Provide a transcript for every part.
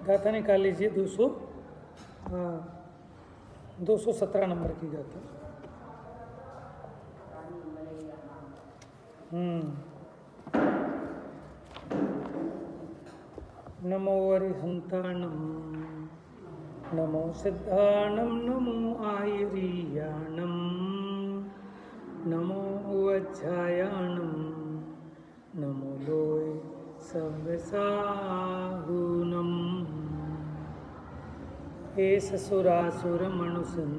गाथा निकाल लीजिए 217 नंबर की गाथा। नमो अरिहंताणं नमो सिद्धाणं नमो आयरीयाणं नमो वज्रायाणं नमो लोय सव्यसाहूनम् एष सुरासुरमणुसं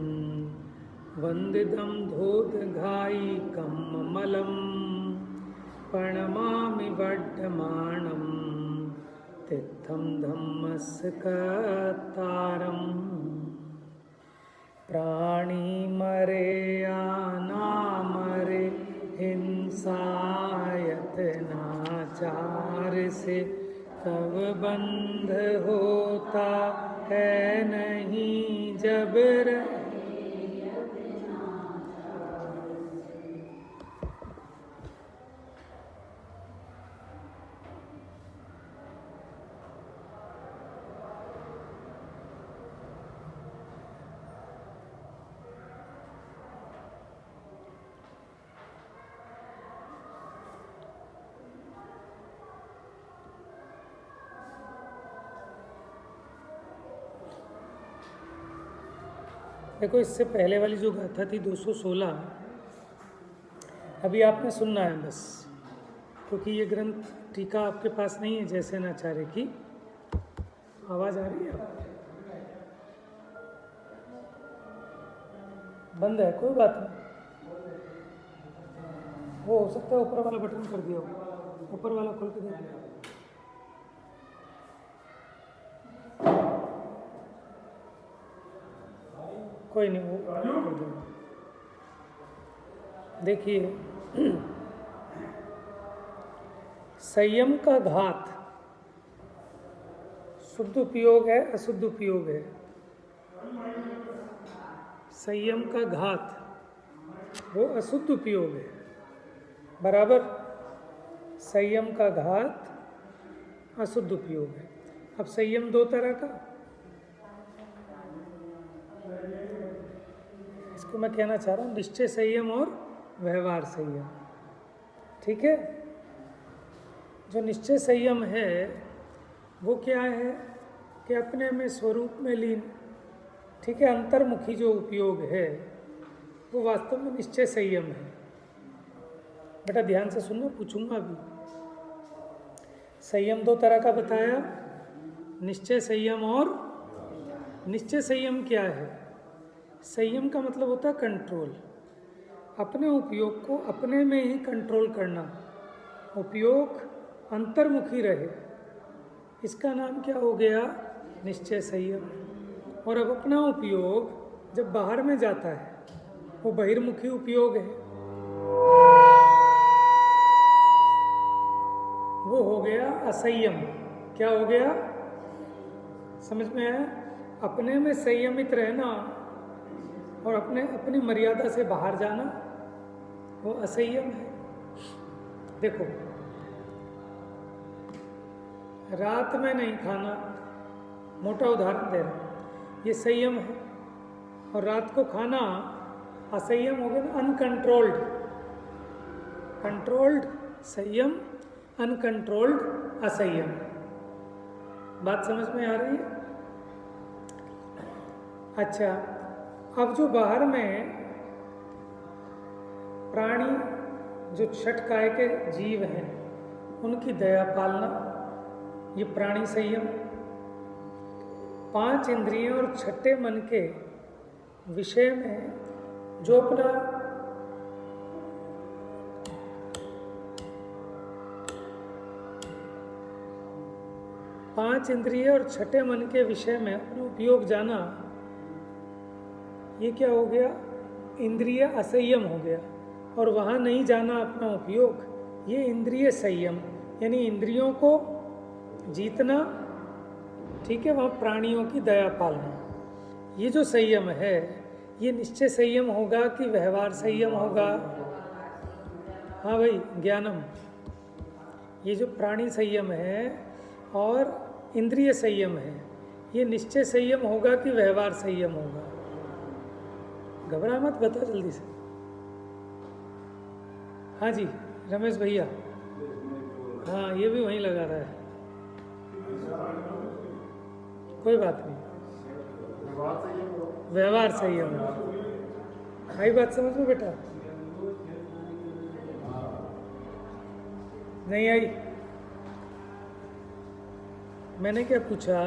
वन्दितं धोतघायिकं ममलं प्रणमामि वर्धमानं तीर्थं धम्मस्य कर्तारम् प्राणिमरेयानामरे हिंसायतनाचार से तब बंध होता है नहीं जबर। देखो, इससे पहले वाली जो गाथा थी 216, अभी आपने सुनना है बस, क्योंकि ये ग्रंथ टीका आपके पास नहीं है जैसे नाचार्य की। आवाज़ आ रही है? बंद है, कोई बात नहीं, वो हो सकता है ऊपर वाला बटन कर दिया हो, ऊपर वाला खोल के देख लिया। कोई नहीं, वो कर देगा। देखिए, संयम का घात शुद्ध उपयोग है, अशुद्ध उपयोग है। संयम का घात वो अशुद्ध उपयोग है, बराबर। संयम का घात अशुद्ध उपयोग है। अब संयम दो तरह का, इसको मैं कहना चाह रहा हूँ निश्चय संयम और व्यवहार संयम। ठीक है, जो निश्चय संयम है वो क्या है कि अपने में स्वरूप में लीन, ठीक है, अंतर्मुखी जो उपयोग है वो वास्तव में निश्चय संयम है। बेटा ध्यान से सुनना, पूछूंगा अभी। संयम दो तरह का बताया, निश्चय संयम और निश्चय संयम क्या है? संयम का मतलब होता है कंट्रोल, अपने उपयोग को अपने में ही कंट्रोल करना, उपयोग अंतर्मुखी रहे, इसका नाम क्या हो गया? निश्चय संयम। और अब अपना उपयोग जब बाहर में जाता है वो बहिर्मुखी उपयोग है, वो हो गया असंयम। क्या हो गया? समझ में आया? अपने में संयमित रहना और अपनी मर्यादा से बाहर जाना वो असंयम है। देखो, रात में नहीं खाना, मोटा उदाहरण दे रहा हूँ, ये संयम है। और रात को खाना असंयम हो गया ना, अनकंट्रोल्ड। कंट्रोल्ड संयम, अनकंट्रोल्ड असंयम। बात समझ में आ रही है? अच्छा, अब जो बाहर में प्राणी जो छठ काय के जीव हैं उनकी दया पालना, ये प्राणी संयम। 5 इंद्रियों और छठे मन के विषय में जो अपना पांच इंद्रिय और छठे मन के विषय में अपना उपयोग जाना, ये क्या हो गया? इंद्रिय असंयम हो गया। और वहाँ नहीं जाना अपना उपयोग, ये इंद्रिय संयम, यानी इंद्रियों को जीतना, ठीक है, वहाँ प्राणियों की दया पालना। ये जो संयम है ये निश्चय संयम होगा कि व्यवहार संयम होगा? हाँ भाई ज्ञानम, ये जो प्राणी संयम है और इंद्रिय संयम है, ये निश्चय संयम होगा कि व्यवहार संयम होगा? घबरा मत, बताओ जल्दी से। हाँ जी रमेश भैया, हाँ ये भी वहीं लगा रहा है, कोई बात नहीं, व्यवहार संयम होगा। आई बात समझ में बेटा? नहीं आई? मैंने क्या पूछा,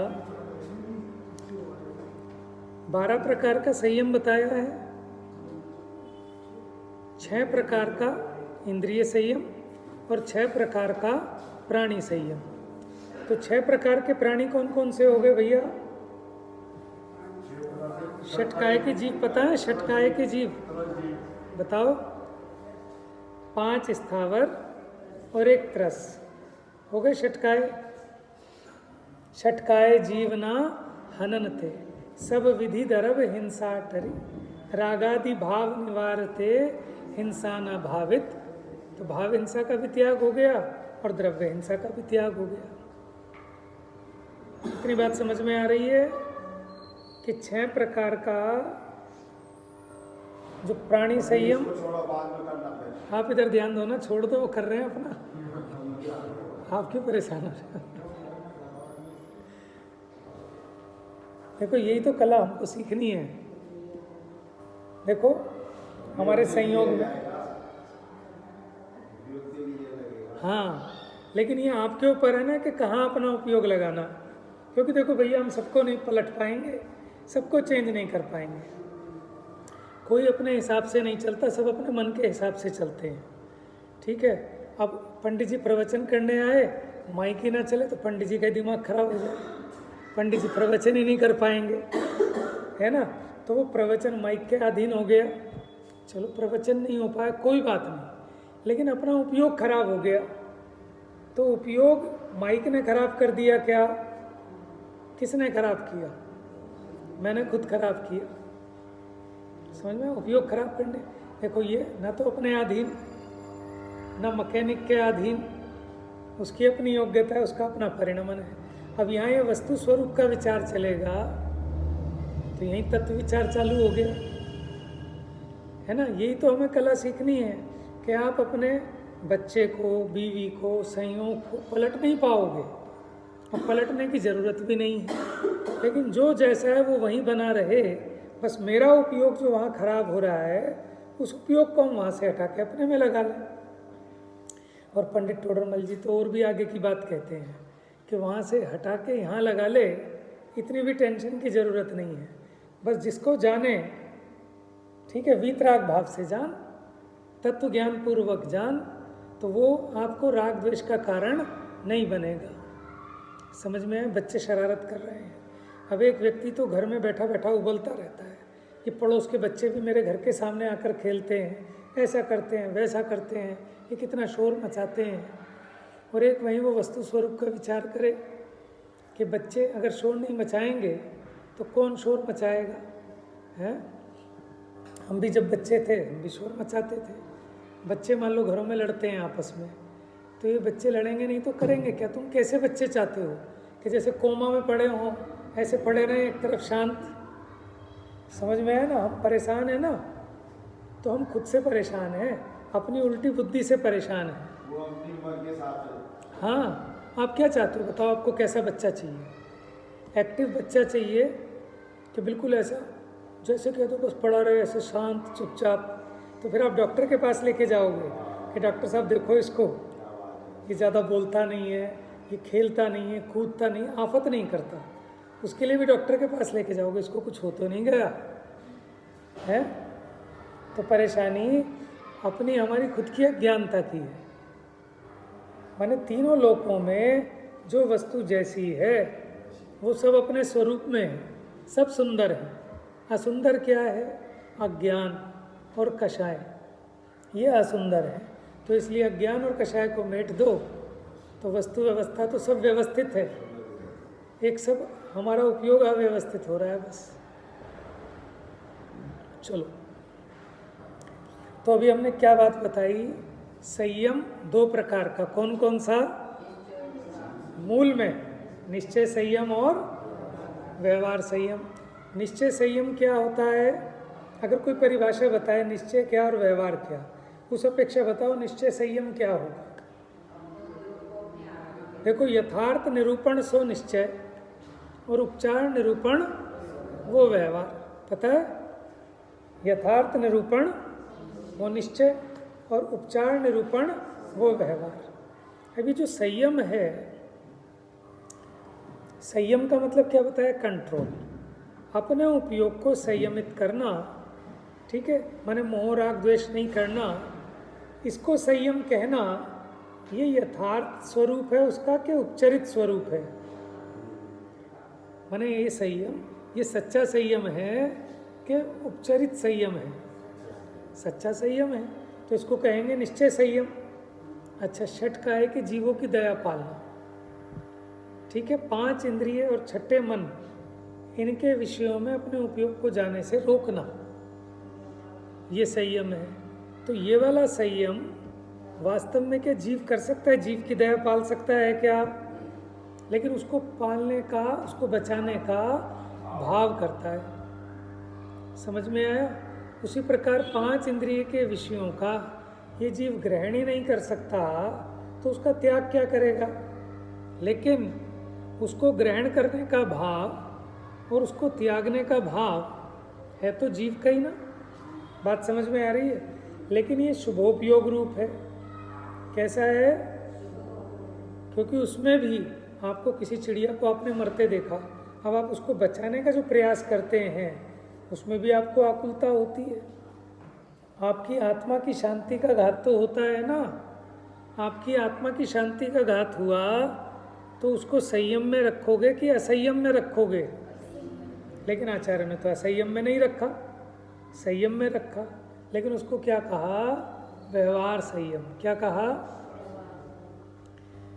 12 प्रकार का संयम बताया है, 6 प्रकार का इंद्रिय संयम और 6 प्रकार का प्राणी संयम। तो 6 प्रकार के प्राणी कौन कौन से हो गए भैया? षटकाय के जीव पता है? षटकाय के जीव बताओ। 5 स्थावर और 1 त्रस हो गए षटकाय। षटकाय जीवना हननते सब विधि दरब हिंसा टरी रागादि भाव निवारते हिंसा न भावित। तो भाव हिंसा का भी त्याग हो गया और द्रव्य हिंसा का भी त्याग हो गया। इतनी बात समझ में आ रही है कि 6 प्रकार का जो प्राणी संयम, आप इधर ध्यान दो ना, छोड़ दो, वो कर रहे हैं अपना, आप क्यों परेशान हो रहे हो? देखो यही तो कला हमको सीखनी है। देखो हमारे संयोग में, हाँ लेकिन ये आपके ऊपर है ना कि कहाँ अपना उपयोग लगाना। क्योंकि देखो भैया हम सबको नहीं पलट पाएंगे, सबको चेंज नहीं कर पाएंगे, कोई अपने हिसाब से नहीं चलता, सब अपने मन के हिसाब से चलते हैं। ठीक है, अब पंडित जी प्रवचन करने आए, माइक ही ना चले तो पंडित जी का दिमाग खराब हो जाए, पंडित जी प्रवचन ही नहीं कर पाएंगे, है ना। तो वो प्रवचन माइक के अधीन हो गया, चलो प्रवचन नहीं हो पाया कोई बात नहीं, लेकिन अपना उपयोग खराब हो गया। तो उपयोग माइक ने खराब कर दिया क्या? किसने खराब किया? मैंने खुद खराब किया। समझ में? उपयोग खराब करने, देखो ये ना तो अपने अधीन, ना मैकेनिक के अधीन, उसकी अपनी योग्यता है, उसका अपना परिणमन है। अब यहाँ ये वस्तु स्वरूप का विचार चलेगा तो यहीं तत्व विचार चालू हो गया, है ना। यही तो हमें कला सीखनी है कि आप अपने बच्चे को, बीवी को, संयोग को पलट नहीं पाओगे, और पलटने की ज़रूरत भी नहीं है। लेकिन जो जैसा है वो वहीं बना रहे, बस मेरा उपयोग जो वहाँ खराब हो रहा है उस उपयोग को हम वहाँ से हटा के अपने में लगा लें। और पंडित टोडरमल जी तो और भी आगे की बात कहते हैं कि वहाँ से हटा के यहाँ लगा ले, इतनी भी टेंशन की ज़रूरत नहीं है। बस जिसको जाने, ठीक है, वीतराग भाव से जान, तत्व ज्ञान पूर्वक जान, तो वो आपको राग द्वेष का कारण नहीं बनेगा। समझ में आए? बच्चे शरारत कर रहे हैं। अब एक व्यक्ति तो घर में बैठा बैठा उबलता रहता है कि पड़ोस के बच्चे भी मेरे घर के सामने आकर खेलते हैं, ऐसा करते हैं, वैसा करते हैं, ये कितना शोर मचाते हैं। और एक वहीं वो वस्तु स्वरूप का विचार करे कि बच्चे अगर शोर नहीं मचाएंगे तो कौन शोर मचाएगा, हैं? हम भी जब बच्चे थे हम भी शोर मचाते थे। बच्चे मान लो घरों में लड़ते हैं आपस में, तो ये बच्चे लड़ेंगे नहीं तो करेंगे क्या? तुम कैसे बच्चे चाहते हो कि जैसे कोमा में पड़े हों ऐसे पड़े रहें एक तरफ शांत? समझ में आया ना? हम परेशान हैं ना, तो हम खुद से परेशान हैं, अपनी उल्टी बुद्धि से परेशान हैं। हाँ, आप क्या चाहते हो बताओ? आपको कैसा बच्चा चाहिए? एक्टिव बच्चा चाहिए कि बिल्कुल ऐसा जैसे कह दो बस पड़ा रहे ऐसे शांत चुपचाप? तो फिर आप डॉक्टर के पास लेके जाओगे कि डॉक्टर साहब देखो इसको, ये ज़्यादा बोलता नहीं है, ये खेलता नहीं है, कूदता नहीं, आफत नहीं करता। उसके लिए भी डॉक्टर के पास लेके जाओगे, इसको कुछ हो तो नहीं गया है? तो परेशानी अपनी हमारी खुद की अज्ञानता की है। माने तीनों लोकों में जो वस्तु जैसी है वो सब अपने स्वरूप में है, सब सुंदर है। असुंदर क्या है? अज्ञान और कषाय, ये असुंदर है। तो इसलिए अज्ञान और कषाय को मेट दो तो वस्तु व्यवस्था तो सब व्यवस्थित है, एक सब हमारा उपयोग अव्यवस्थित हो रहा है बस। चलो, तो अभी हमने क्या बात बताई? संयम 2 प्रकार का, कौन कौन सा? मूल में निश्चय संयम और व्यवहार संयम। निश्चय संयम क्या होता है? अगर कोई परिभाषा बताए निश्चय क्या और व्यवहार क्या, उस अपेक्षा बताओ निश्चय संयम क्या होगा। देखो, यथार्थ निरूपण सो निश्चय और उपचार निरूपण वो व्यवहार। पता है, यथार्थ निरूपण वो निश्चय और उपचार निरूपण वो व्यवहार। अभी जो संयम है, संयम का मतलब क्या बताया? कंट्रोल, अपने उपयोग को संयमित करना। ठीक है, माने मोह राग द्वेष नहीं करना, इसको संयम कहना। ये यथार्थ स्वरूप है उसका कि उपचरित स्वरूप है? माने ये संयम, ये सच्चा संयम है कि उपचरित संयम है? सच्चा संयम है, तो इसको कहेंगे निश्चय संयम। अच्छा, छठ का है कि जीवों की दया पालना। ठीक है, 5 इंद्रिय और छठे मन, इनके विषयों में अपने उपयोग को जाने से रोकना, ये संयम है। तो ये वाला संयम वास्तव में क्या जीव कर सकता है? जीव की दया पाल सकता है क्या? लेकिन उसको पालने का, उसको बचाने का भाव करता है। समझ में आया? उसी प्रकार 5 इंद्रिय के विषयों का ये जीव ग्रहण ही नहीं कर सकता, तो उसका त्याग क्या करेगा? लेकिन उसको ग्रहण करने का भाव और उसको त्यागने का भाव है तो जीव का ही ना। बात समझ में आ रही है? लेकिन ये शुभोपयोग रूप है। कैसा है? क्योंकि उसमें भी आपको किसी चिड़िया को आपने मरते देखा, अब आप उसको बचाने का जो प्रयास करते हैं उसमें भी आपको आकुलता होती है। आपकी आत्मा की शांति का घात तो होता है ना। आपकी आत्मा की शांति का घात हुआ तो उसको संयम में रखोगे कि असंयम में रखोगे? लेकिन आचार्य ने तो असंयम में नहीं रखा, संयम में रखा। लेकिन उसको क्या कहा? व्यवहार संयम। क्या कहा?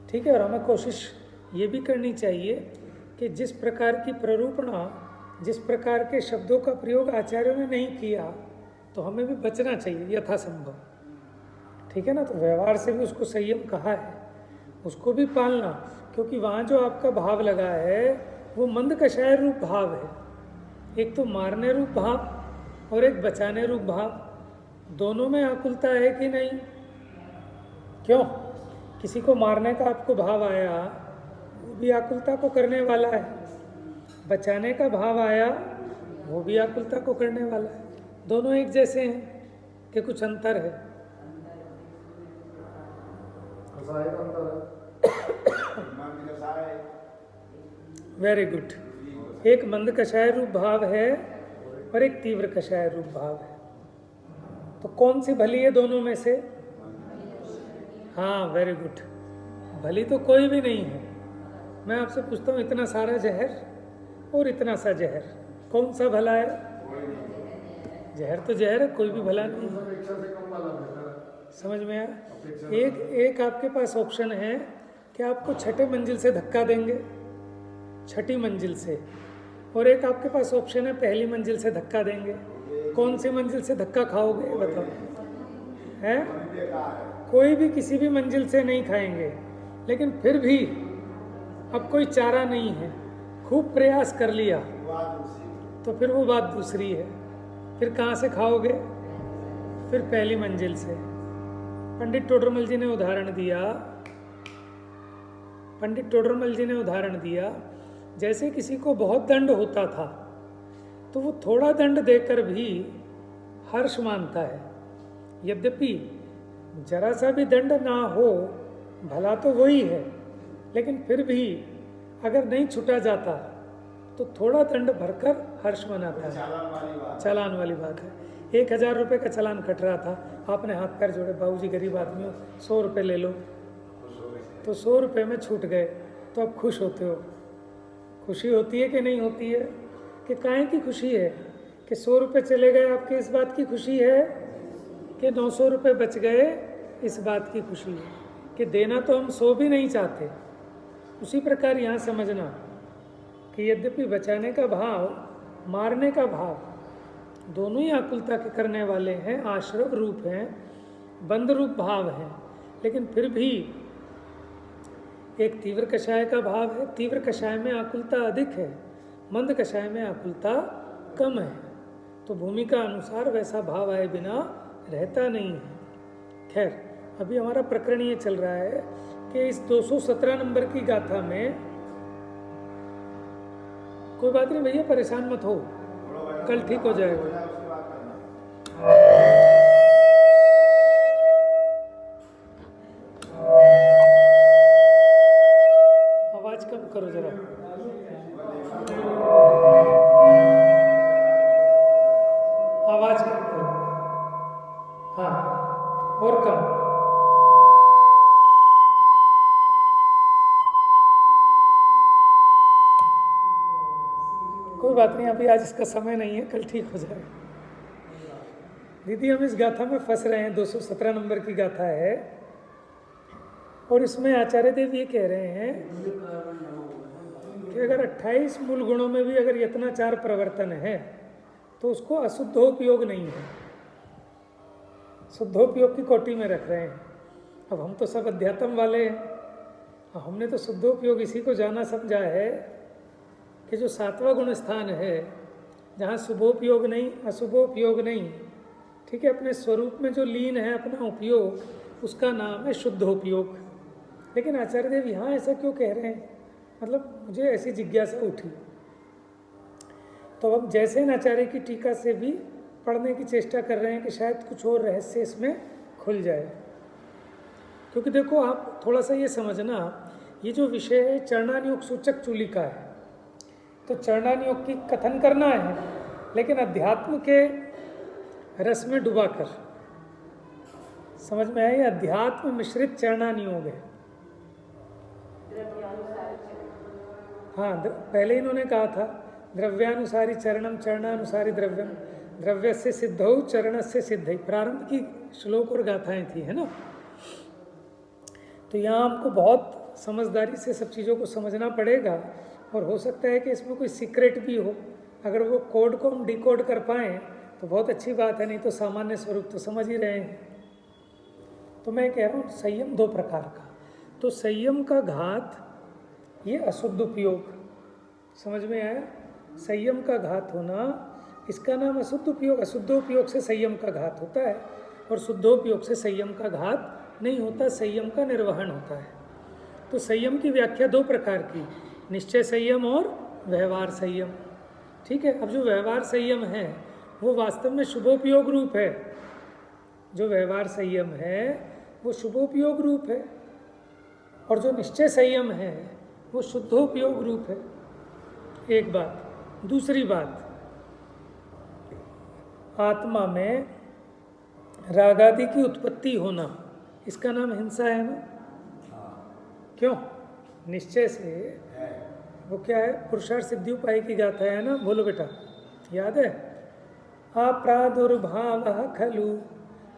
ठीक है। और हमें कोशिश ये भी करनी चाहिए कि जिस प्रकार की प्ररूपणा, जिस प्रकार के शब्दों का प्रयोग आचार्यों ने नहीं किया, तो हमें भी बचना चाहिए यथासंभव। ठीक है ना। तो व्यवहार से भी उसको संयम कहा है, उसको भी पालना। क्योंकि वहाँ जो आपका भाव लगा है वो मंद कषाय रूप भाव है। एक तो मारने रूप भाव और एक बचाने रूप भाव, दोनों में आकुलता है कि नहीं? क्यों? किसी को मारने का आपको भाव आया, वो भी आकुलता को करने वाला है। बचाने का भाव आया, वो भी आकुलता को करने वाला है। दोनों एक जैसे हैं कि कुछ अंतर है? Very good. एक मंद कषाय रूप भाव है और एक तीव्र कषाय रूप भाव है। तो कौन सी भली है दोनों में से? हाँ, वेरी गुड। भली तो कोई भी नहीं है। मैं आपसे पूछता हूँ, इतना सारा जहर और इतना सा जहर, कौन सा भला है? जहर तो जहर है, कोई भी भला नहीं है। समझ में आया? एक आपके पास ऑप्शन है कि आपको छठे मंजिल से धक्का देंगे, छठी मंजिल से, और एक आपके पास ऑप्शन है पहली मंजिल से धक्का देंगे। कौन सी मंजिल से धक्का खाओगे बताओ? हैं? कोई भी किसी भी मंजिल से नहीं खाएंगे। लेकिन फिर भी अब कोई चारा नहीं है, खूब प्रयास कर लिया तो फिर वो बात दूसरी है। फिर कहाँ से खाओगे? फिर पहली मंजिल से। पंडित टोडरमल जी ने उदाहरण दिया, पंडित टोडरमल जी ने उदाहरण दिया, जैसे किसी को बहुत दंड होता था तो वो थोड़ा दंड देकर भी हर्ष मानता है। यद्यपि जरा सा भी दंड ना हो, भला तो वही है, लेकिन फिर भी अगर नहीं छुटा जाता तो थोड़ा दंड भरकर हर्ष मनाता है। चालान वाली बात है। 1000 रुपये का चालान कट रहा था, आपने हाथ पैर जोड़े, बाबूजी गरीब आदमी हो, 100 रुपये ले लो, तो 100 रुपये में छूट गए, तो अब खुश होते हो? खुशी होती है कि नहीं होती है? कि काहे की खुशी है? कि 100 रुपये चले गए आपके, इस बात की खुशी है? कि 900 रुपये बच गए, इस बात की खुशी है? कि देना तो हम 100 भी नहीं चाहते। उसी प्रकार यहाँ समझना कि यद्यपि बचाने का भाव, मारने का भाव, दोनों ही आकुलता के करने वाले हैं, आश्रव रूप हैं, बंद रूप भाव हैं, लेकिन फिर भी एक तीव्र कषाय का भाव है। तीव्र कषाय में आकुलता अधिक है, मंद कषाय में आकुलता कम है, तो भूमिका अनुसार वैसा भाव आए बिना रहता नहीं है। खैर, अभी हमारा प्रकरण ये चल रहा है कि इस 217 नंबर की गाथा में, कोई बात नहीं भैया, परेशान मत हो, कल ठीक हो जाएगा। आवाज कम करो जरा। आवाज कम करो। हाँ, और कम। कोई बात नहीं, अभी आज इसका समय नहीं है, कल ठीक हो जाएगा। दीदी, हम इस गाथा में फंस रहे हैं, 217 नंबर की गाथा है, और इसमें आचार्य देव ये कह रहे हैं कि अगर 28 मूल गुणों में भी अगर यत्नाचार प्रवर्तन है तो उसको अशुद्धोपयोग नहीं है, शुद्धोपयोग की कोटि में रख रहे हैं। अब हम तो सब अध्यात्म वाले हैं, हमने तो शुद्धोपयोग इसी को जाना समझा है कि जो 7वां गुण स्थान है, जहाँ शुभोपयोग नहीं, अशुभोपयोग नहीं, ठीक है, अपने स्वरूप में जो लीन है अपना उपयोग, उसका नाम है शुद्धोपयोग। लेकिन आचार्य देव यहाँ ऐसा क्यों कह रहे हैं, मतलब मुझे ऐसी जिज्ञासा उठी। तो अब जैसे आचार्य की टीका से भी पढ़ने की चेष्टा कर रहे हैं कि शायद कुछ और रहस्य इसमें खुल जाए। क्योंकि देखो, आप थोड़ा सा ये समझना, ये जो विषय है चरणानुयोग सूचक चूलिका है, तो चरणानुयोग की कथन करना है, लेकिन अध्यात्म के रस में डुबाकर। समझ में आया? अध्यात्म मिश्रित चरणानुयोग है। हाँ, पहले इन्होंने कहा था द्रव्यानुसारी चरणम, चरणानुसारी द्रव्यम, द्रव्य से सिद्धौ चरण से सिद्धि, प्रारंभ की श्लोक और गाथाएं थी, है ना। तो यहाँ हमको बहुत समझदारी से सब चीज़ों को समझना पड़ेगा, और हो सकता है कि इसमें कोई सीक्रेट भी हो। अगर वो कोड को हम डिकोड कर पाएँ तो बहुत अच्छी बात है, नहीं तो सामान्य स्वरूप तो समझ ही रहे हैं। तो मैं कह रहा हूँ संयम 2 प्रकार का। तो संयम का घात, ये अशुद्ध उपयोग, समझ में आया? संयम का घात होना, इसका नाम अशुद्ध उपयोग। अशुद्धोपयोग से संयम का घात होता है, और शुद्धोपयोग से संयम का घात नहीं होता, संयम का निर्वहन होता है। तो संयम की व्याख्या 2 प्रकार की, निश्चय संयम और व्यवहार संयम। ठीक है, अब जो व्यवहार संयम है वो वास्तव में शुभोपयोग रूप है। जो व्यवहार संयम है वो शुभोपयोग रूप है, और जो निश्चय संयम है वो शुद्धोपयोग रूप है। एक बात। दूसरी बात, आत्मा में रागादि की उत्पत्ति होना, इसका नाम हिंसा है ना। क्यों? निश्चय से वो क्या है, पुरुषार्थ सिद्धि उपाय की गाथा है ना, बोलो बेटा, याद है? अप्रादुर्भावः खलु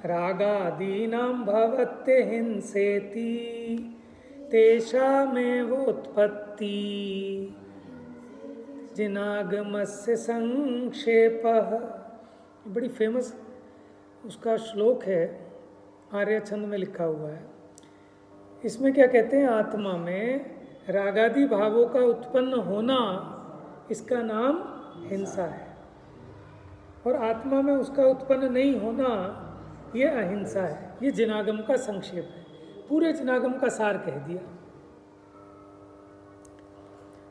रागादीनां भवत्ते हिंसेति तेषामेव उत्पत्ति जिनागमस्य संक्षेपः। बड़ी फेमस उसका श्लोक है, आर्य छंद में लिखा हुआ है। इसमें क्या कहते हैं, आत्मा में रागादि भावों का उत्पन्न होना, इसका नाम हिंसा है, और आत्मा में उसका उत्पन्न नहीं होना, ये अहिंसा है। ये जिनागम का संक्षेप है, पूरे जिनागम का सार कह दिया।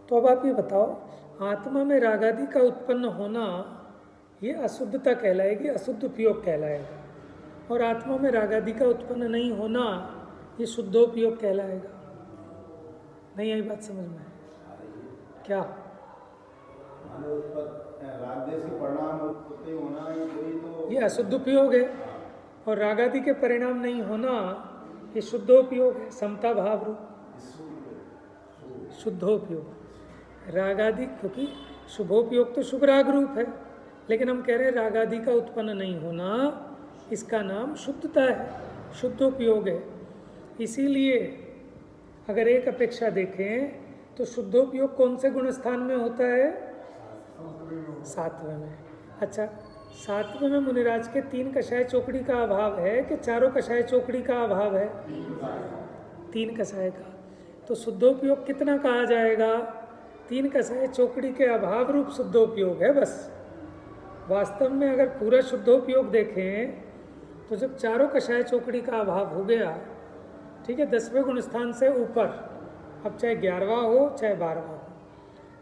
तो अब आप ये बताओ, आत्मा में रागादि का उत्पन्न होना ये अशुद्धता कहलाएगी, अशुद्ध उपयोग कहलाएगा, और आत्मा में रागादि का उत्पन्न नहीं होना ये शुद्धोपयोग कहलाएगा। नहीं आई बात समझ में? क्या ये अशुद्ध उपयोग है, और रागादि के परिणाम नहीं होना ये शुद्धोपयोग है, समता भाव रूप शुद्धोपयोग। रागादि, क्योंकि शुभोपयोग तो शुभ राग रूप है, लेकिन हम कह रहे हैं रागादि का उत्पन्न नहीं होना, इसका नाम शुद्धता है, शुद्धोपयोग है। इसीलिए अगर एक अपेक्षा देखें तो शुद्धोपयोग कौन से गुण स्थान में होता है? 7वें में। अच्छा, 7वें में मुनिराज के 3 कषाय चौकड़ी का अभाव है कि चारों कषाय चौकड़ी का अभाव है? 3 कषाय का। तो शुद्धोपयोग कितना कहा जाएगा? तीन कषाय चौकड़ी के अभाव रूप शुद्धोपयोग है बस। वास्तव में अगर पूरा शुद्धोपयोग देखें तो जब चारों कषाय चौकड़ी का अभाव हो गया, ठीक है, 10वें गुण स्थान से ऊपर, अब चाहे 11वां हो चाहे 12वां हो,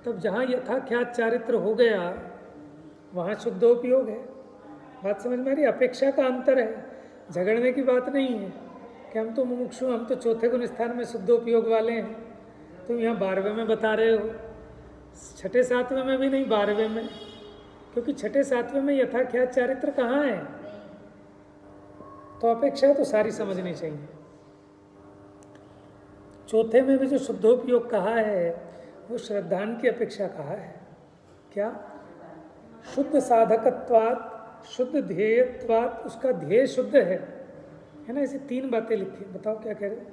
तब जहाँ यथाख्यात चारित्र हो गया वहाँ शुद्धोपयोग है। बात समझ में आ रही? अपेक्षा का अंतर है, झगड़ने की बात नहीं है कि हम तो मुमुक्षु, हम तो चौथे गुण स्थान में शुद्धोपयोग वाले हैं, तुम यहाँ 12वें में बता रहे हो, छठे सातवें में भी नहीं, 12वें में, क्योंकि छठे सातवें में यथाख्यात चारित्र कहाँ है। तो अपेक्षा तो सारी समझनी चाहिए। चौथे में भी जो शुद्धोपयोग कहा है वो श्रद्धान की अपेक्षा कहा है। क्या? शुद्ध साधकत्वात्, शुद्ध ध्येयत्वात्, उसका ध्येय शुद्ध है ना। ऐसी तीन बातें लिखी, बताओ क्या कह रहे हैं।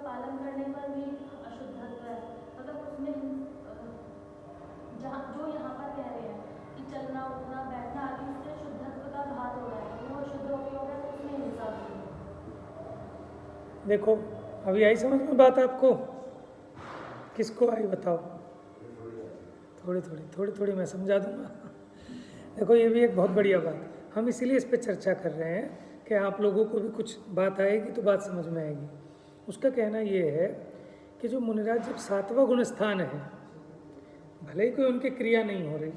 पालन करने पर भी अशुद्धत्व है, मतलब उसमें जो यहाँ पर कह रहे हैं कि चलना उठना बैठना आदि उससे शुद्धत्व का घात हो रहा है, वो शुद्धोपयोग है, तो उसमें हिंसा भी है। देखो अभी आई समझ में बात आपको? किसको आई बताओ? थोड़ी थोड़ी मैं समझा दूंगा। देखो ये भी एक बहुत बढ़िया बात, हम इसीलिए इस पर चर्चा कर रहे हैं कि आप लोगों को भी कुछ बात आएगी तो बात समझ में आएगी। उसका कहना ये है कि जो मुनिराज जब 7वां गुण स्थान है, भले ही कोई उनकी क्रिया नहीं हो रही,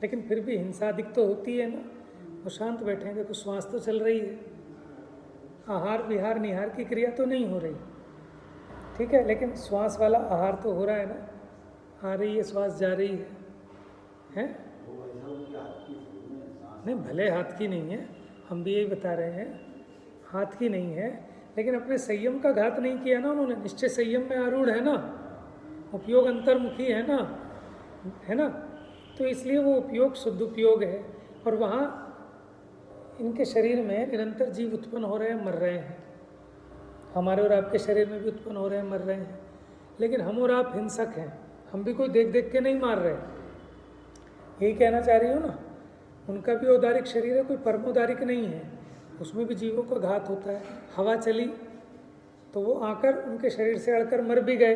लेकिन फिर भी हिंसा अधिक तो होती है ना। वो शांत बैठे हैं, देखो श्वास तो चल रही है, आहार विहार निहार की क्रिया तो नहीं हो रही, ठीक है, लेकिन श्वास वाला आहार तो हो रहा है ना, आ रही है श्वास, जा रही है? नहीं, भले हाथ की नहीं है, हम भी यही बता रहे हैं, हाथ की नहीं है, लेकिन अपने संयम का घात नहीं किया ना उन्होंने। निश्चय संयम में आरूढ़ है ना, उपयोग अंतर्मुखी है ना, तो इसलिए वो उपयोग शुद्ध उपयोग है। और वहाँ इनके शरीर में निरंतर जीव उत्पन्न हो रहे हैं, मर रहे हैं, हमारे और आपके शरीर में भी उत्पन्न हो रहे हैं, मर रहे हैं, लेकिन हम और आप हिंसक हैं, हम भी कोई देख देख के नहीं मार रहे। यही कहना चाह रही हो ना। उनका भी औदारिक शरीर है, कोई परमोदारिक नहीं है, उसमें भी जीवों का घात होता है। हवा चली तो वो आकर उनके शरीर से अड़कर मर भी गए,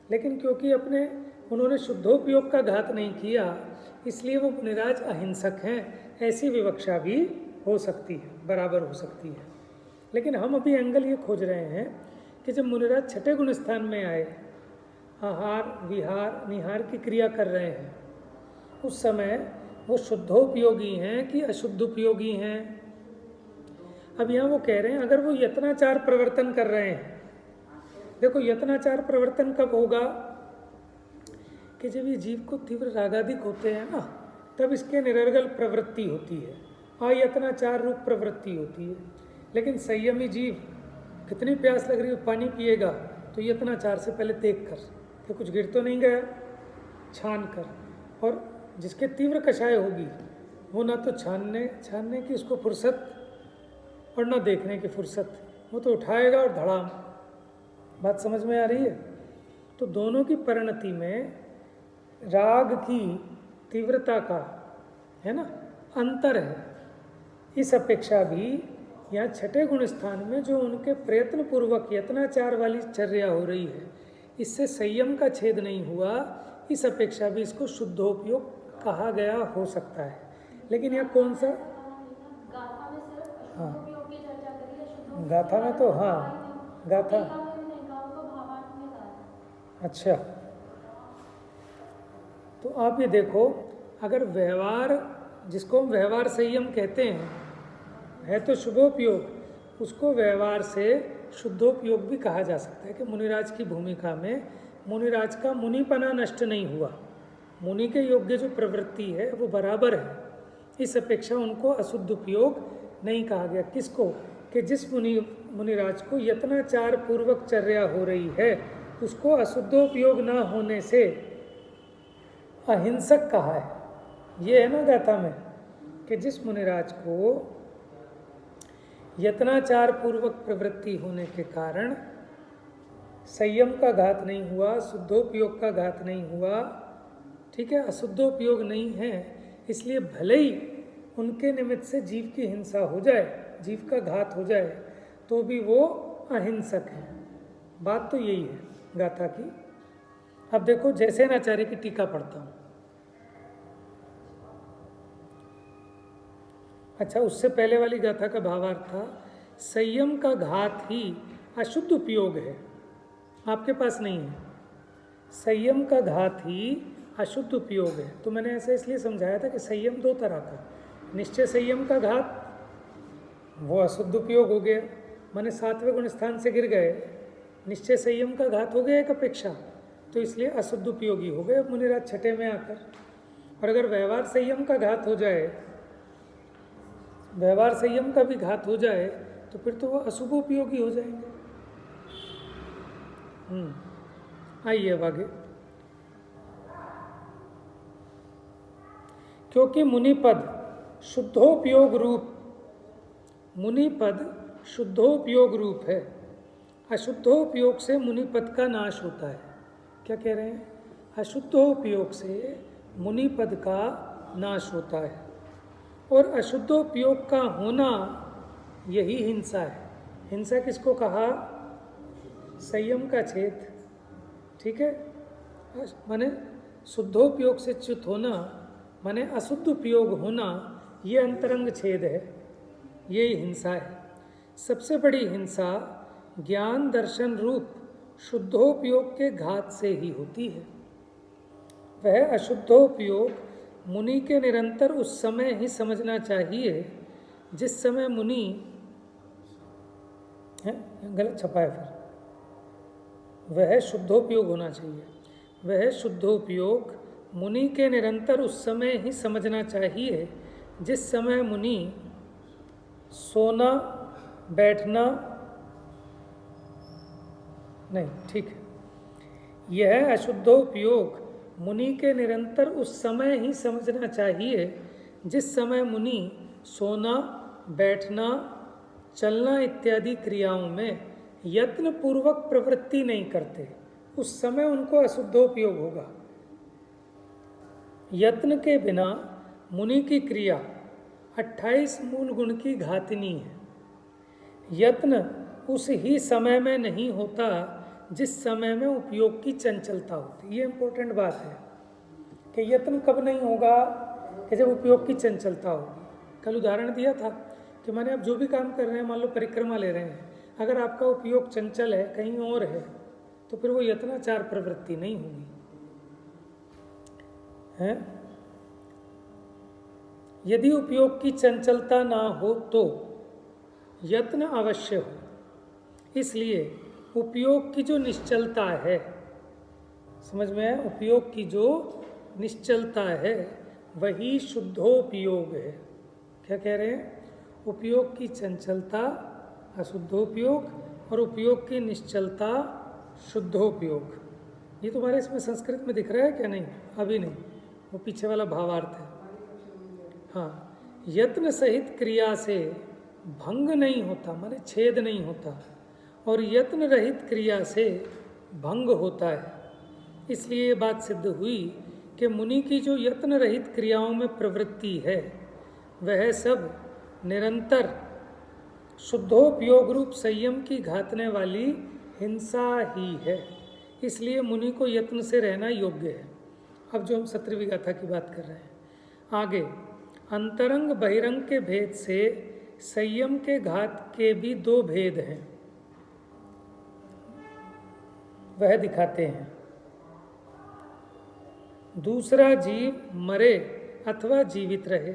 लेकिन क्योंकि उन्होंने शुद्धोपयोग का घात नहीं किया, इसलिए वो मुनिराज अहिंसक हैं। ऐसी विवक्षा भी हो सकती है, बराबर हो सकती है। लेकिन हम अभी एंगल ये खोज रहे हैं कि जब मुनिराज छठे गुण स्थान में आए, आहार विहार निहार की क्रिया कर रहे हैं, उस समय वो शुद्धोपयोगी हैं कि अशुद्धोपयोगी हैं। अब यहाँ वो कह रहे हैं अगर वो यत्नाचार प्रवर्तन कर रहे हैं, देखो यत्नाचार प्रवर्तन कब होगा कि जब ये जीव को तीव्र रागाधिक होते हैं ना, तब इसके निरर्गल प्रवृत्ति होती है, अयत्नाचार रूप प्रवृत्ति होती है। लेकिन संयमी जीव, कितनी प्यास लग रही है, पानी पिएगा तो यत्नाचार से पहले देख कर कि कुछ गिर तो नहीं गया, छान कर। और जिसके तीव्र कषाय होगी वो ना तो छानने की उसको फुर्सत और ना देखने की फुर्सत, वो तो उठाएगा और धड़ाम। बात समझ में आ रही है? तो दोनों की परिणति में राग की तीव्रता का है ना अंतर है। इस अपेक्षा भी यहाँ छठे गुण स्थान में जो उनके प्रयत्न पूर्वक यत्नाचार वाली चर्या हो रही है, इससे संयम का छेद नहीं हुआ, इस अपेक्षा भी इसको शुद्धोपयोग कहा गया हो सकता है। लेकिन यह कौन सा? हाँ, गाथा में तो, हाँ गाथा, अच्छा। तो आप ये देखो, अगर व्यवहार, जिसको हम व्यवहार संयम कहते हैं, है तो शुभोपयोग, उसको व्यवहार से शुद्धोपयोग भी कहा जा सकता है कि मुनिराज की भूमिका में मुनिराज का मुनिपना नष्ट नहीं हुआ, मुनि के योग्य जो प्रवृत्ति है वो बराबर है। इस अपेक्षा उनको अशुद्ध उपयोग नहीं कहा गया। किसको? कि जिस मुनिराज को यत्नाचार पूर्वक चर्या हो रही है उसको अशुद्धोपयोग न होने से अहिंसक कहा है। ये है ना गाथा में कि जिस मुनिराज को यत्नाचार पूर्वक प्रवृत्ति होने के कारण संयम का घात नहीं हुआ, शुद्धोपयोग का घात नहीं हुआ, ठीक है, अशुद्धोपयोग नहीं है, इसलिए भले ही उनके निमित्त से जीव की हिंसा हो जाए, जीव का घात हो जाए, तो भी वो अहिंसक है। बात तो यही है गाथा की। अब देखो जैसेनाचार्य की टीका पढ़ता हूँ। अच्छा, उससे पहले वाली गाथा का भावार्थ था संयम का घात ही अशुद्ध उपयोग है, आपके पास नहीं है। संयम का घात ही अशुद्ध उपयोग है। तो मैंने ऐसा इसलिए समझाया था कि संयम दो तरह का, निश्चय संयम का घात वो अशुद्ध उपयोग हो गया, माने 7वें गुण स्थान से गिर गए, निश्चय संयम का घात हो गया एक अपेक्षा, तो इसलिए अशुद्ध उपयोगी हो गए मुनिराज छठे में आकर। और अगर व्यवहार संयम का घात हो जाए, व्यवहार संयम का भी घात हो जाए, तो फिर तो वो अशुभ उपयोगी हो जाएंगे। आइए अब आगे। क्योंकि मुनिपद शुद्धोपयोग रूप, मुनिपद शुद्धोपयोग रूप है, अशुद्धोपयोग से मुनिपद का नाश होता है। क्या कह रहे हैं? अशुद्धोपयोग से मुनिपद का नाश होता है, और अशुद्धोपयोग का होना यही हिंसा है। हिंसा किसको कहा? संयम का छेद, ठीक है, माने शुद्धोपयोग से च्युत होना, माने अशुद्ध उपयोग होना, ये अंतरंग छेद है, यही हिंसा है। सबसे बड़ी हिंसा ज्ञान दर्शन रूप शुद्धोपयोग के घात से ही होती है। वह अशुद्धोपयोग मुनि के निरंतर उस समय ही समझना चाहिए जिस समय मुनि है, गलत छपा है, फिर वह शुद्धोपयोग होना चाहिए। वह शुद्धोपयोग मुनि के निरंतर उस समय ही समझना चाहिए जिस समय मुनि सोना बैठना नहीं, ठीक है, यह अशुद्धोपयोग मुनि के निरंतर उस समय ही समझना चाहिए जिस समय मुनि सोना बैठना चलना इत्यादि क्रियाओं में यत्न पूर्वक प्रवृत्ति नहीं करते, उस समय उनको अशुद्धोपयोग होगा। यत्न के बिना मुनि की क्रिया 28 मूल गुण की घातनी है। यत्न उस ही समय में नहीं होता जिस समय में उपयोग की चंचलता होती। ये इंपॉर्टेंट बात है कि यत्न कब नहीं होगा? कि जब उपयोग की चंचलता होगी। कल उदाहरण दिया था कि मैंने अब जो भी काम कर रहे हैं, मान लो परिक्रमा ले रहे हैं, अगर आपका उपयोग चंचल है, कहीं और है, तो फिर वो यत्नाचार प्रवृत्ति नहीं होगी, है? यदि उपयोग की चंचलता ना हो तो यत्न अवश्य हो। इसलिए उपयोग की जो निश्चलता है, समझ में आया? उपयोग की जो निश्चलता है वही शुद्धोपयोग है। क्या कह रहे हैं? उपयोग की चंचलता अशुद्धोपयोग और उपयोग की निश्चलता शुद्धोपयोग। ये तुम्हारे इसमें संस्कृत में दिख रहा है क्या? नहीं, अभी नहीं, वो पीछे वाला भावार्थ है। हाँ, यत्न सहित क्रिया से भंग नहीं होता, माने छेद नहीं होता, और यत्न रहित क्रिया से भंग होता है। इसलिए ये बात सिद्ध हुई कि मुनि की जो यत्न रहित क्रियाओं में प्रवृत्ति है वह सब निरंतर शुद्धोपयोग रूप संयम की घातने वाली हिंसा ही है। इसलिए मुनि को यत्न से रहना योग्य है। अब जो हम 17वीं गाथा की बात कर रहे हैं, आगे अंतरंग बहिरंग के भेद से संयम के घात के भी 2 भेद हैं, वह दिखाते हैं। दूसरा जीव मरे अथवा जीवित रहे,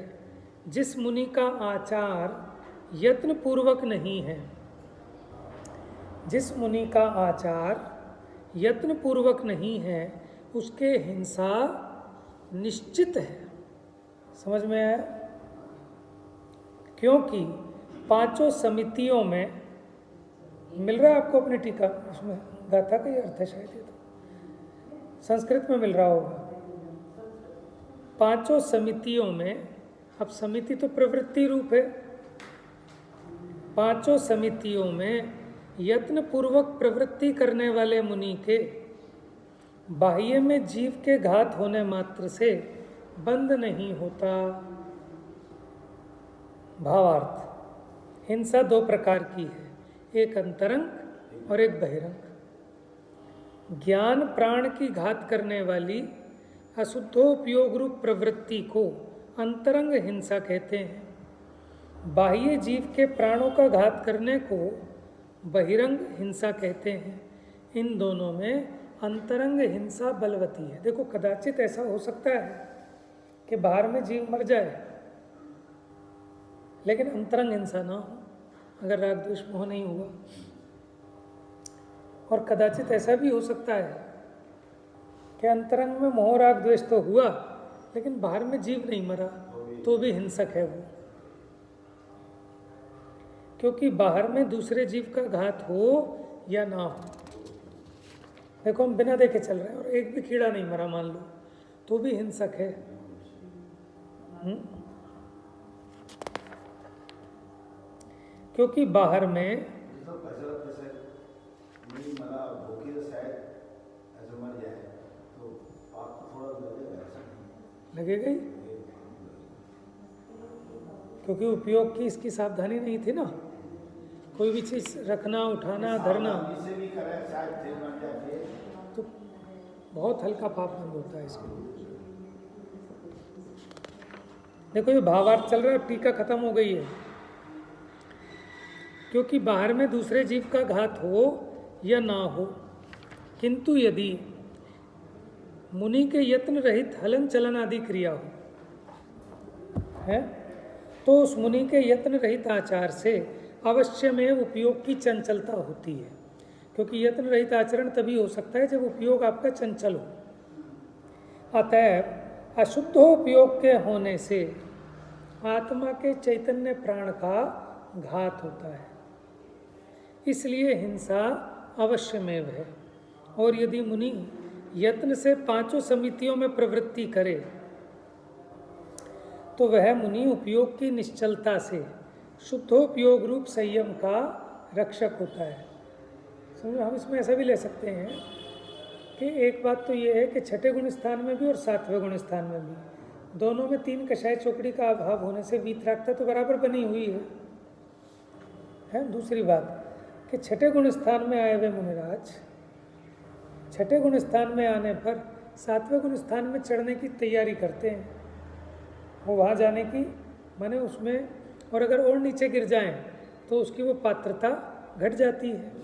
जिस मुनि का आचार यत्न पूर्वक नहीं है, जिस मुनि का आचार यत्न पूर्वक नहीं है, उसके हिंसा निश्चित है। समझ में आया? क्योंकि 5 समितियों में मिल रहा है आपको अपनी टीका, उसमें गाथा का ही अर्थ है शायद, ये तो संस्कृत में मिल रहा होगा। 5 समितियों में, अब समिति तो प्रवृत्ति रूप है, पांचों समितियों में यत्न पूर्वक प्रवृत्ति करने वाले मुनि के बाह्य में जीव के घात होने मात्र से बंद नहीं होता। भावार्थ, हिंसा दो प्रकार की है, एक अंतरंग और एक बहिरंग। ज्ञान प्राण की घात करने वाली अशुद्धोपयोग रूप प्रवृत्ति को अंतरंग हिंसा कहते हैं। बाह्य जीव के प्राणों का घात करने को बहिरंग हिंसा कहते हैं। इन दोनों में अंतरंग हिंसा बलवती है। देखो, कदाचित ऐसा हो सकता है कि बाहर में जीव मर जाए लेकिन अंतरंग हिंसा ना हो, अगर राग द्वेष मोह नहीं हुआ। और कदाचित ऐसा भी हो सकता है कि अंतरंग में मोह राग द्वेष तो हुआ लेकिन बाहर में जीव नहीं मरा, तो भी हिंसक है वो, क्योंकि बाहर में दूसरे जीव का घात हो या ना हो। देखो, हम बिना देखे चल रहे हैं और एक भी कीड़ा नहीं मरा मान लो, तो भी हिंसक है। क्योंकि बाहर में लगेगा ही, क्योंकि उपयोग की इसकी सावधानी नहीं थी ना। कोई भी चीज रखना, उठाना, धरना तो बहुत हल्का पाप बंद होता है इसमें। देखो, ये भावार्थ चल रहा है, टीका खत्म हो गई है। क्योंकि बाहर में दूसरे जीव का घात हो या ना हो, किंतु यदि मुनि के यत्न रहित हलन चलन आदि क्रिया हो है, तो उस मुनि के यत्न रहित आचार से अवश्य में उपयोग की चंचलता होती है। क्योंकि यत्न रहित आचरण तभी हो सकता है जब उपयोग आपका चंचल हो। अतएव अशुद्धोपयोग के होने से आत्मा के चैतन्य प्राण का घात होता है, इसलिए हिंसा अवश्यमेव है। और यदि मुनि यत्न से पांचों समितियों में प्रवृत्ति करे तो वह मुनि उपयोग की निश्चलता से शुद्धोपयोग रूप संयम का रक्षक होता है। समझो, हम इसमें ऐसा भी ले सकते हैं कि एक बात तो ये है कि छठे गुण स्थान में भी और सातवें गुण स्थान में भी दोनों में तीन कषाय चौकड़ी का अभाव होने से वीतरागता तो बराबर बनी हुई है। दूसरी बात कि छठे गुण स्थान में आए हुए मुनिराज छठे गुण स्थान में आने पर सातवें गुण स्थान में चढ़ने की तैयारी करते हैं। वो वहाँ जाने की माने उसमें, और अगर और नीचे गिर जाएं तो उसकी वो पात्रता घट जाती है।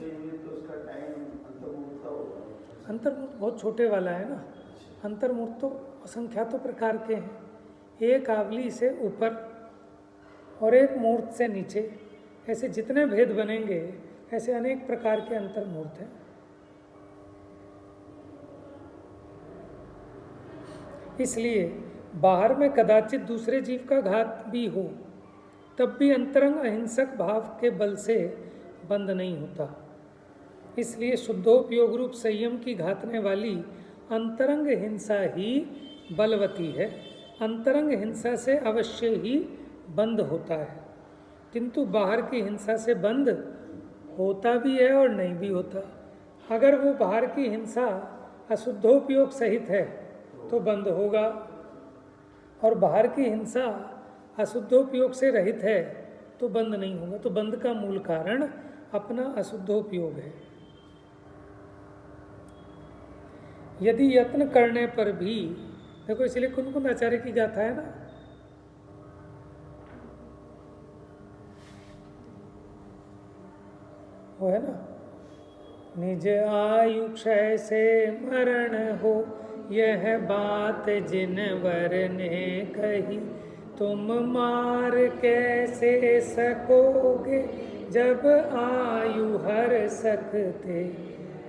अंतर्मूर्त बहुत छोटे वाला है ना। अंतर्मूर्त तो असंख्यातों प्रकार के हैं, एक आवली से ऊपर और एक मूर्त से नीचे, ऐसे जितने भेद बनेंगे ऐसे अनेक प्रकार के अंतर्मूर्त हैं। इसलिए बाहर में कदाचित दूसरे जीव का घात भी हो, तब भी अंतरंग अहिंसक भाव के बल से बंद नहीं होता। इसलिए शुद्धोपयोग रूप संयम की घातने वाली अंतरंग हिंसा ही बलवती है। अंतरंग हिंसा से अवश्य ही बंद होता है, किंतु बाहर की हिंसा से बंद होता भी है और नहीं भी होता। अगर वो बाहर की हिंसा अशुद्धोपयोग सहित है तो बंद होगा, और बाहर की हिंसा अशुद्धोपयोग से रहित है तो बंद नहीं होगा। तो बंद का मूल कारण अपना अशुद्धोपयोग है। यदि यत्न करने पर भी, देखो इसलिए कुंद आचार्य की गाथा है ना, वो है ना, निज आयु क्षय से मरण हो, यह बात जिनवर ने कही, तुम मार कैसे सकोगे जब आयु हर सकते।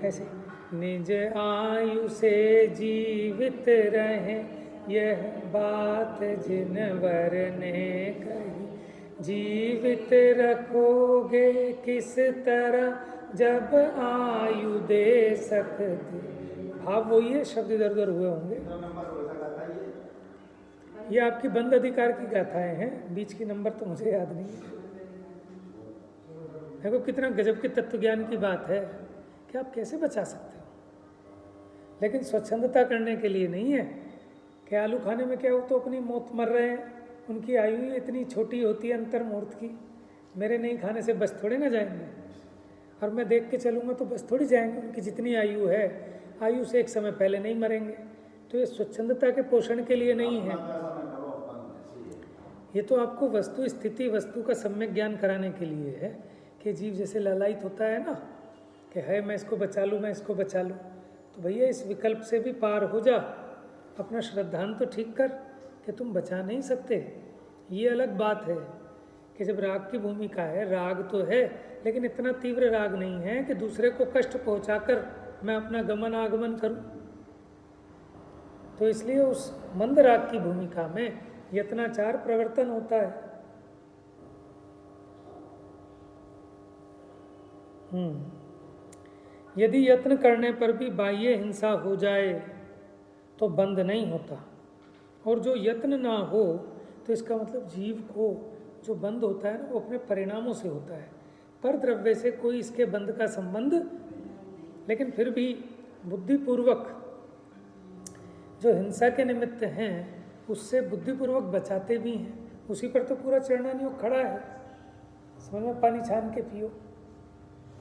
ऐसे निज आयु से जीवित रहे, यह बात जिनवर ने कही, जीवित रखोगे किस तरह जब आयु दे सकते। भाव वही है, शब्द इधर उधर हुए होंगे। ये आपकी बंद अधिकार की गाथाएं हैं, बीच की नंबर तो मुझे याद नहीं है। देखो कितना गजब के तत्व ज्ञान की बात है कि आप कैसे बचा सकते हो। लेकिन स्वच्छंदता करने के लिए नहीं है कि आलू खाने में क्या हो तो अपनी मौत मर रहे हैं, उनकी आयु ही इतनी छोटी होती है अंतर मुहूर्त की, मेरे नहीं खाने से बस थोड़े ना जाएंगे, और मैं देख के चलूँगा तो बस थोड़ी जाएंगे, उनकी जितनी आयु है आयु से एक समय पहले नहीं मरेंगे। तो ये स्वच्छंदता के पोषण के लिए नहीं है, ये तो आपको वस्तु स्थिति वस्तु का सम्यक ज्ञान कराने के लिए है कि जीव जैसे लालायित होता है ना कि है मैं इसको बचा लूँ, मैं इसको बचा लूँ, तो भैया इस विकल्प से भी पार हो जा, अपना श्रद्धांत तो ठीक कर कि तुम बचा नहीं सकते। ये अलग बात है कि जब राग की भूमिका है, राग तो है लेकिन इतना तीव्र राग नहीं है कि दूसरे को कष्ट पहुंचाकर मैं अपना गमन आगमन करूं। तो इसलिए उस मंद राग की भूमिका में यत्नाचार प्रवर्तन होता है। यदि यत्न करने पर भी बाह्य हिंसा हो जाए तो बंद नहीं होता, और जो यत्न ना हो तो इसका मतलब जीव को जो बंद होता है ना वो अपने परिणामों से होता है, पर द्रव्य से कोई इसके बंद का संबंध। लेकिन फिर भी बुद्धिपूर्वक जो हिंसा के निमित्त हैं उससे बुद्धिपूर्वक बचाते भी हैं। उसी पर तो पूरा चरणानुयोग खड़ा है, समझ में, पानी छान के पियो,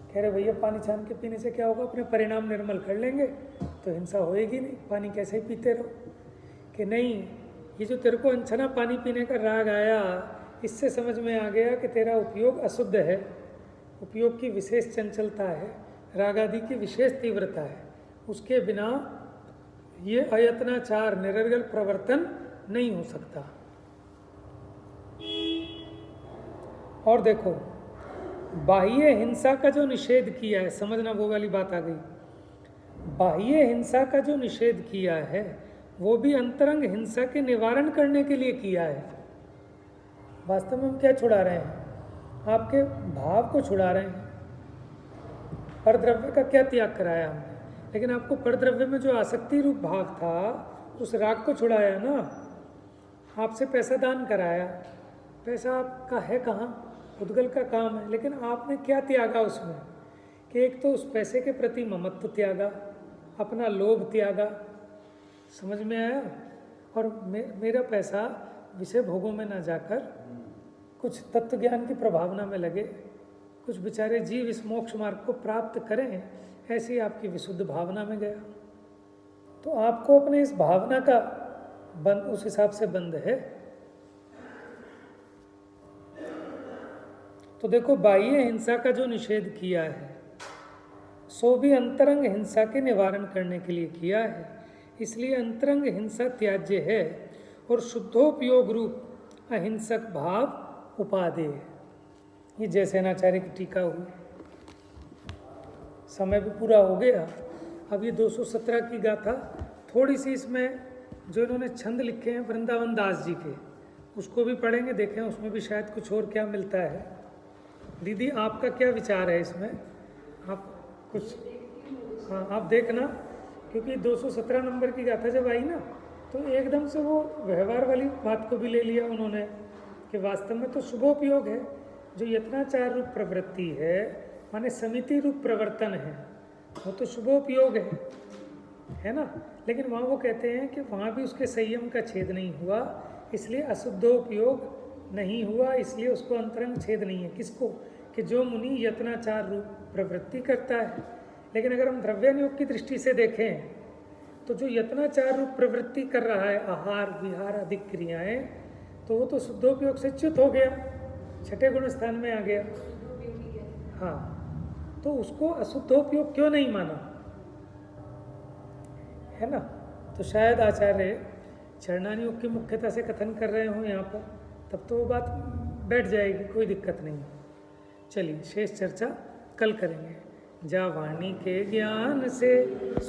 कह रहे भैया पानी छान के पीने से क्या होगा, अपने परिणाम निर्मल कर लेंगे तो हिंसा होएगी नहीं, पानी कैसे ही पीते रहो। कि नहीं, ये जो तेरे को अनछना पानी पीने का राग आया इससे समझ में आ गया कि तेरा उपयोग अशुद्ध है, उपयोग की विशेष चंचलता है, राग आदि की विशेष तीव्रता है, उसके बिना ये अयत्नाचार निरर्गल प्रवर्तन नहीं हो सकता। और देखो बाह्य हिंसा का जो निषेध किया है, समझना वो वाली बात आ गई, बाह्य हिंसा का जो निषेध किया है वो भी अंतरंग हिंसा के निवारण करने के लिए किया है। वास्तव में हम क्या छुड़ा रहे हैं, आपके भाव को छुड़ा रहे हैं। परद्रव्य का क्या त्याग कराया हमने, लेकिन आपको परद्रव्य में जो आसक्ति रूप भाव था उस राग को छुड़ाया ना, आपसे पैसा दान कराया, पैसा आपका है कहाँ, उद्गल का काम है, लेकिन आपने क्या त्यागा उसमें कि एक तो उस पैसे के प्रति ममत्व त्यागा, अपना लोभ त्यागा, समझ में आया। और मेरा पैसा विषय भोगों में ना जाकर कुछ तत्व ज्ञान की प्रभावना में लगे, कुछ बेचारे जीव इस मोक्ष मार्ग को प्राप्त करें, ऐसी आपकी विशुद्ध भावना में गया। तो आपको अपने इस भावना का बंद उस हिसाब से बंद है। तो देखो बाह्य हिंसा का जो निषेध किया है सो भी अंतरंग हिंसा के निवारण करने के लिए किया है, इसलिए अंतरंग हिंसा त्याज्य है और शुद्धोपयोग रूप अहिंसक भाव उपादेय है। ये जयसेनाचार्य की टीका हुई। समय भी पूरा हो गया, अब ये 217 की गाथा थोड़ी सी इसमें जो इन्होंने छंद लिखे हैं वृंदावन दास जी के उसको भी पढ़ेंगे, देखें उसमें भी शायद कुछ और क्या मिलता है। दीदी आपका क्या विचार है इसमें, आप कुछ, हाँ आप देखना, क्योंकि 217 नंबर की गाथा जब आई ना तो एकदम से वो व्यवहार वाली बात को भी ले लिया उन्होंने कि वास्तव में तो शुभोपयोग है, जो यत्नाचार रूप प्रवृत्ति है माने समिति रूप प्रवर्तन है वो तो शुभोपयोग है ना। लेकिन वहाँ वो कहते हैं कि वहाँ भी उसके संयम का छेद नहीं हुआ, इसलिए अशुद्धोपयोग नहीं हुआ, इसलिए उसको अंतरंग छेद नहीं है। किसको, कि जो मुनि यत्नाचार रूप प्रवृत्ति करता है। लेकिन अगर हम द्रव्यानुयोग की दृष्टि से देखें तो जो यत्नाचार रूप प्रवृत्ति कर रहा है, आहार विहार आदि क्रियाएं, तो वो तो शुद्धोपयोग से च्युत हो गया, छठे गुण स्थान में आ गया। हाँ, तो उसको अशुद्धोपयोग क्यों नहीं माना, है ना। तो शायद आचार्य चरणानुयोग की मुख्यता से कथन कर रहे हों यहाँ पर, तब तो वो बात बैठ जाएगी, कोई दिक्कत नहीं। चलिए शेष चर्चा कल करेंगे। जा वाणी के ज्ञान से